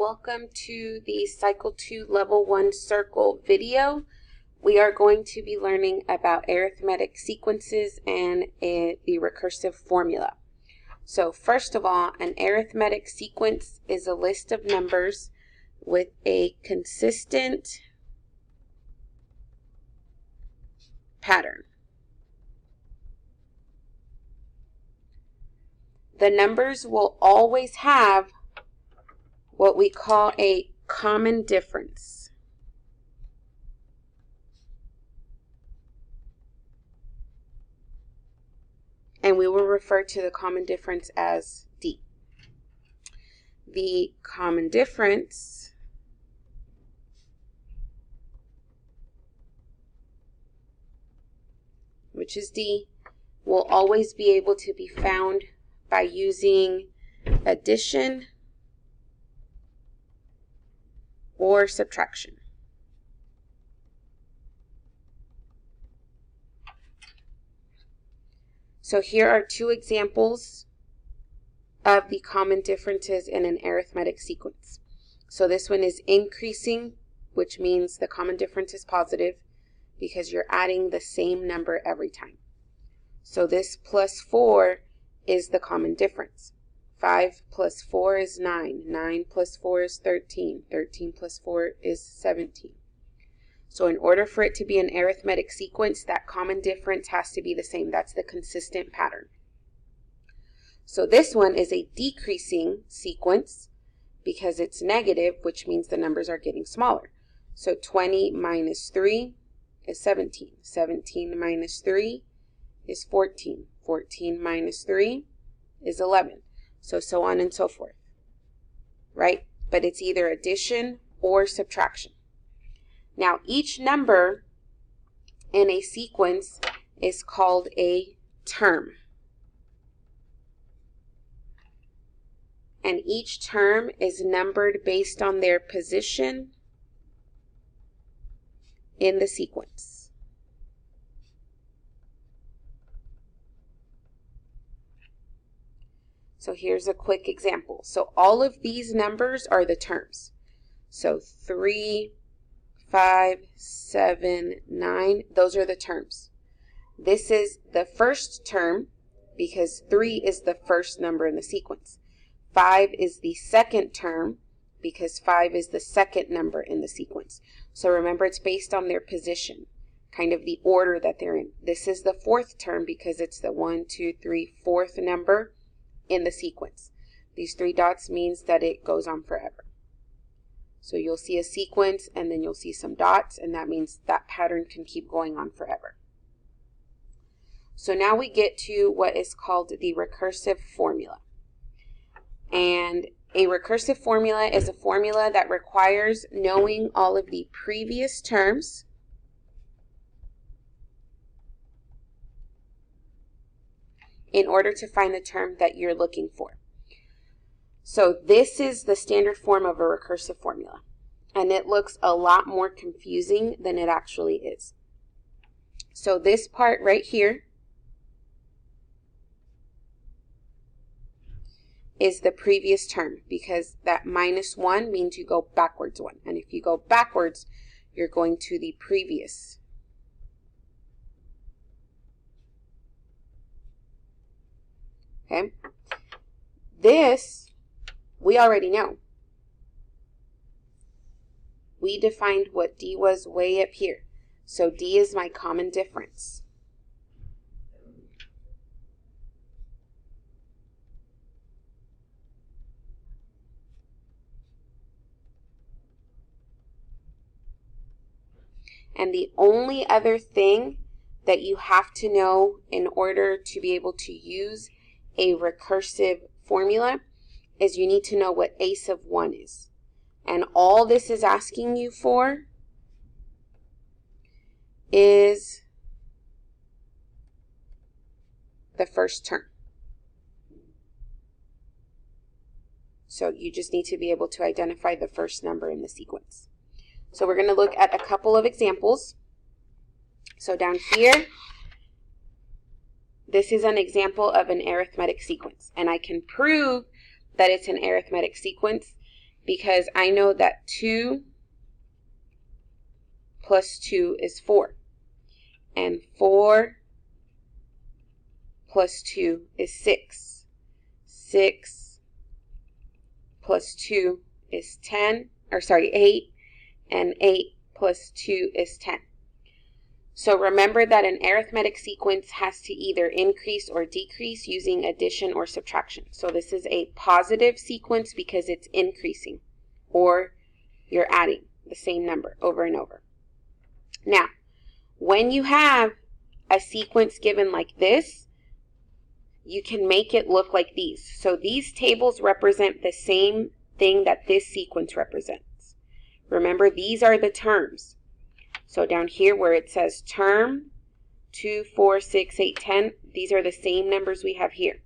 welcome to the Cycle 2 Level 1 Circle video. We are going to be learning about arithmetic sequences and the recursive formula. So first of all, an arithmetic sequence is a list of numbers with a consistent pattern. The numbers will always have what we call a common difference. And we will refer to the common difference as D. The common difference which is D, will always be able to be found by using addition or subtraction. So here are two examples of the common differences in an arithmetic sequence. So this one is increasing, which means the common difference is positive because you're adding the same number every time. So this plus 4 is the common difference. 5 plus 4 is 9. 9 plus 4 is 13. 13 plus 4 is 17. So in order for it to be an arithmetic sequence, that common difference has to be the same. That's the consistent pattern. So this one is a decreasing sequence because it's negative, which means the numbers are getting smaller. So 20 minus 3 is 17. 17 minus 3 is 14. 14 minus 3 is 11. So on and so forth, right? But it's either addition or subtraction. Now, each number in a sequence is called a term. And each term is numbered based on their position in the sequence. So here's a quick example. So all of these numbers are the terms. So 3, 5, 7, 9, those are the terms. This is the first term because 3 is the first number in the sequence. 5 is the second term because 5 is the second number in the sequence. So remember, it's based on their position, kind of the order that they're in. This is the fourth term because it's the 1, 2, 3, fourth number in the sequence. These 3 dots means that it goes on forever. So you'll see a sequence and then you'll see some dots, and that means that pattern can keep going on forever. So now we get to what is called the recursive formula. And a recursive formula is a formula that requires knowing all of the previous terms in order to find the term that you're looking for. So this is the standard form of a recursive formula, and it looks a lot more confusing than it actually is. So this part right here is the previous term because that minus 1 means you go backwards 1, and if you go backwards, you're going to the previous. Okay, this we already know. We defined what D was way up here. So D is my common difference. And the only other thing that you have to know in order to be able to use a recursive formula is you need to know what a sub 1 is. And all this is asking you for is the first term. So you just need to be able to identify the first number in the sequence. So we're going to look at a couple of examples. So down here, this is an example of an arithmetic sequence. And I can prove that it's an arithmetic sequence because I know that 2 plus 2 is 4. And 4 plus 2 is 6. 6 plus 2 is 8. And 8 plus 2 is 10. So remember that an arithmetic sequence has to either increase or decrease using addition or subtraction. So this is a positive sequence because it's increasing, or you're adding the same number over and over. Now, when you have a sequence given like this, you can make it look like these. So these tables represent the same thing that this sequence represents. Remember, these are the terms. So down here where it says term, 2, 4, 6, 8, 10, these are the same numbers we have here.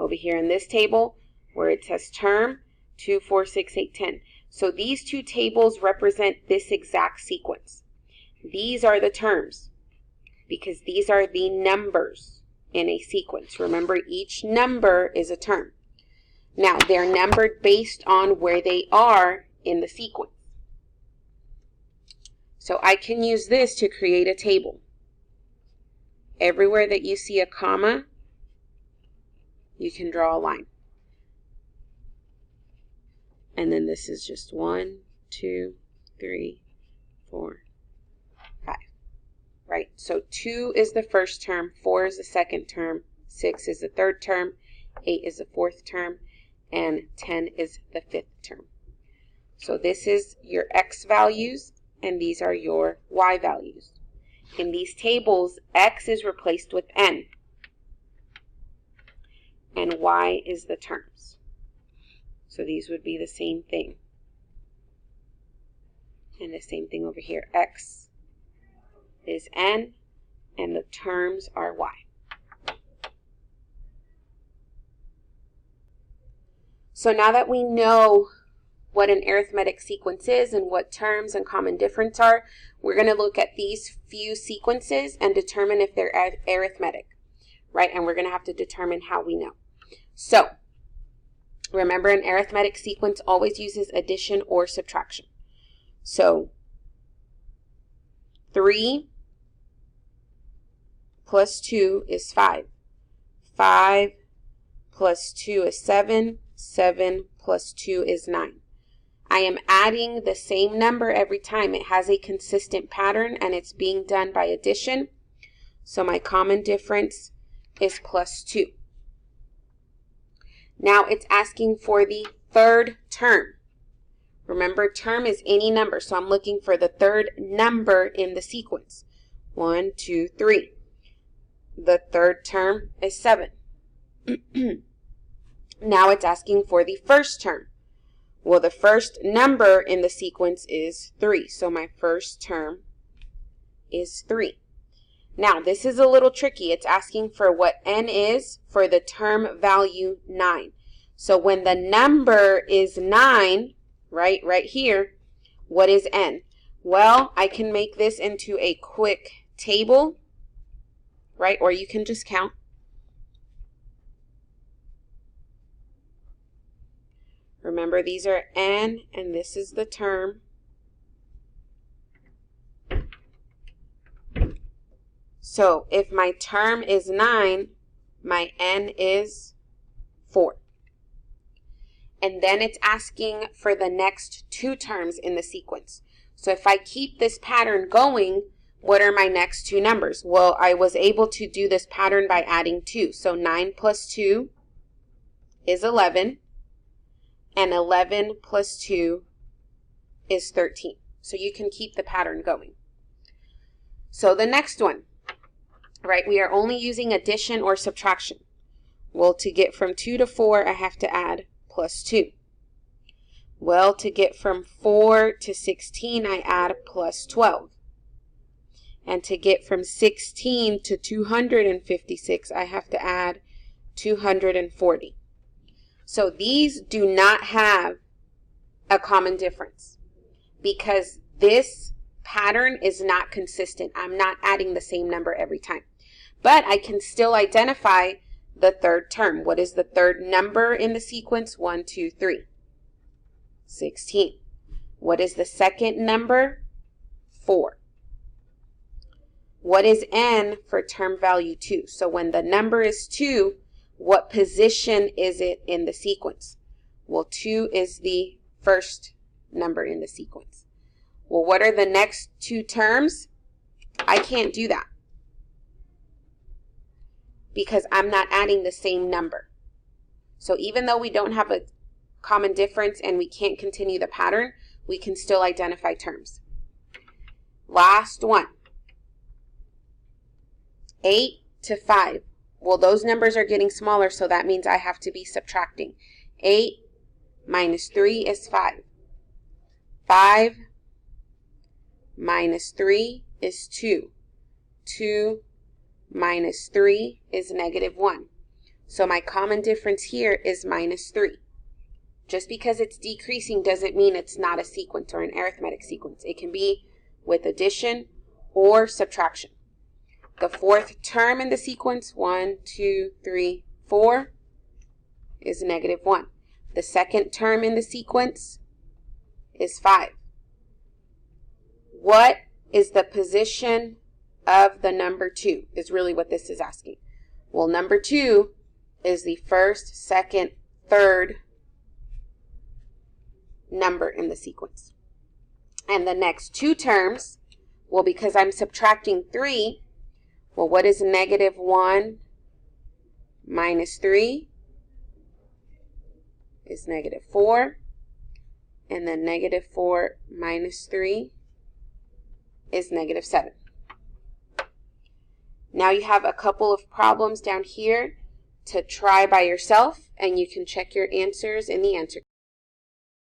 Over here in this table where it says term, 2, 4, 6, 8, 10. So these two tables represent this exact sequence. These are the terms because these are the numbers in a sequence. Remember, each number is a term. Now, they're numbered based on where they are in the sequence. So I can use this to create a table. Everywhere that you see a comma, you can draw a line. And then this is just 1, 2, 3, 4, 5. Right? So 2 is the first term, 4 is the second term, 6 is the third term, 8 is the fourth term, and 10 is the fifth term. So this is your x values, and these are your y values. In these tables, x is replaced with n, and y is the terms. So these would be the same thing. And the same thing over here. X is n, and the terms are y. So now that we know what an arithmetic sequence is and what terms and common difference are, we're going to look at these few sequences and determine if they're arithmetic, right? And we're going to have to determine how we know. So, remember, an arithmetic sequence always uses addition or subtraction. So, 3 plus 2 is 5. 5 plus 2 is 7. 7 plus 2 is 9. I am adding the same number every time. It has a consistent pattern and it's being done by addition. So my common difference is plus 2. Now it's asking for the third term. Remember, term is any number, so I'm looking for the third number in the sequence. 1, 2, 3. The third term is 7. Now it's asking for the first term. Well, the first number in the sequence is 3, so my first term is 3. Now, this is a little tricky. It's asking for what n is for the term value 9. So when the number is 9, right here, what is n? Well, I can make this into a quick table, right? Or you can just count. Remember, these are n, and this is the term. So if my term is 9, my n is 4. And then it's asking for the next two terms in the sequence. So if I keep this pattern going, what are my next two numbers? Well, I was able to do this pattern by adding 2. So 9 plus 2 is 11. And 11 plus 2 is 13. So you can keep the pattern going. So the next one, right, we are only using addition or subtraction. Well, to get from 2 to 4, I have to add plus 2. Well, to get from 4 to 16, I add plus 12. And to get from 16 to 256, I have to add 240. So these do not have a common difference because this pattern is not consistent. I'm not adding the same number every time. But I can still identify the third term. What is the third number in the sequence? 1, 2, 3. 16. What is the second number? 4. What is n for term value 2? So when the number is 2, what position is it in the sequence? Well, 2 is the first number in the sequence. Well, what are the next 2 terms? I can't do that because I'm not adding the same number. So even though we don't have a common difference and we can't continue the pattern, we can still identify terms. Last one. 8 to 5. Well, those numbers are getting smaller, so that means I have to be subtracting. 8 minus 3 is 5. 5 minus 3 is 2. 2 minus 3 is negative 1. So my common difference here is minus 3. Just because it's decreasing doesn't mean it's not a sequence or an arithmetic sequence. It can be with addition or subtraction. The fourth term in the sequence, 1, 2, 3, 4, is negative 1. The second term in the sequence is 5. What is the position of the number 2 is really what this is asking. Well, number 2 is the first, second, third number in the sequence. And the next 2 terms, well, because I'm subtracting 3, well, what is negative 1 minus 3 is negative 4. And then negative 4 minus 3 is negative 7. Now you have a couple of problems down here to try by yourself, and you can check your answers in the answer